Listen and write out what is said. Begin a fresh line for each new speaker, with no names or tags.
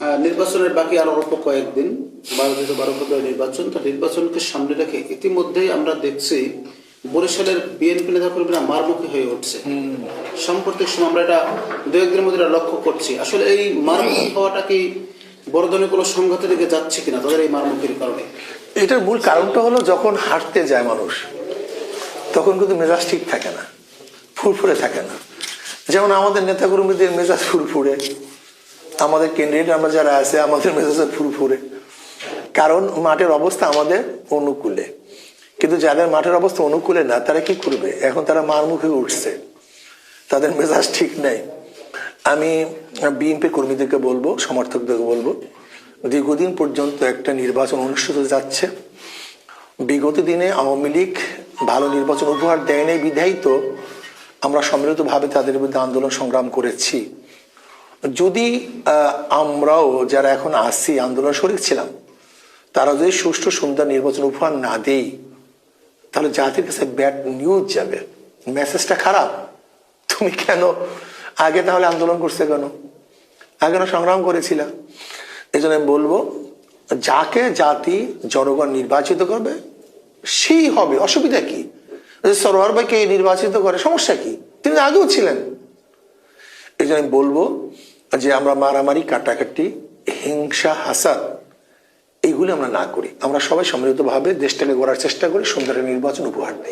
নির্বাচনের বাকি আরো অল্প কয়েকদিন, 12 ফেব্রুয়ারি নির্বাচন। তো নির্বাচনকে সামনে রেখে ইতিমধ্যেই আমরা দেখছি বরিশালের বিএনপি নেতাকর্মীরা মারমুখী হয়ে উঠছে। সাম্প্রতিক সময় আমরা এটা দু একদিনের মধ্যে লক্ষ্য করছি। আসলে এই মারমুখী হওয়াটা কি বড় ধরনের কোনো সংঘাতের দিকে যাচ্ছে কিনা তাদের এই মারমুখীর কারণে?
এটার মূল কারণটা হলো, যখন হাঁটতে যায় মানুষ তখন কিন্তু মেজাজ ঠিক থাকে না, ফুরফুরে থাকে না। যেমন আমাদের নেতাকর্মীদের মেজাজ ফুরফুরে, আমাদের ক্যান্ডিডেট আমরা যারা আছে আমাদের মেজাজ ফুরফুরে, কারণ মাঠের অবস্থা আমাদের অনুকূলে। কিন্তু যাদের মাঠের অবস্থা অনুকূলে না, তারা কি করবে? এখন তারা মারমুখে উঠছে, তাদের মেজাজ ঠিক নেই। আমি বিএনপি কর্মীদেরকে বলবো, সমর্থকদেরকে বলবো, দীর্ঘদিন পর্যন্ত একটা নির্বাচন অনুষ্ঠিত যাচ্ছে। বিগত দিনে আওয়ামী লীগ ভালো নির্বাচন উপহার দেয় নাই বিধায়ী তো আমরা সম্মিলিতভাবে তাদের বিরুদ্ধে আন্দোলন সংগ্রাম করেছি। যদি আমরাও যারা এখন আসি আন্দোলন শরিক ছিলাম, তারা যদি সুষ্ঠু সুন্দর নির্বাচন উপহার না দেই, তাহলে জাতির কাছে ব্যাড নিউজ যাবে, মেসেজটা খারাপ। তুমি কেন আগে তাহলে আন্দোলন করছে, কেন আগে সংগ্রাম করেছিল? এই জন্য আমি বলবো, যাকে জাতি জনগণ নির্বাচিত করবে সেই হবে। অসুবিধা কি? সরোয়ার ভাইকে নির্বাচিত করে সমস্যা কি? তিনি আগেও ছিলেন। এই জন্য আমি বলবো যে আমরা মারামারি, কাটাকাটি, হিংসা, হাসাদ এইগুলি আমরা না করি। আমরা সবাই সম্মিলিতভাবে দেশটাকে গড়ার চেষ্টা করি, সুন্দর নির্বাচন উপহার দিই।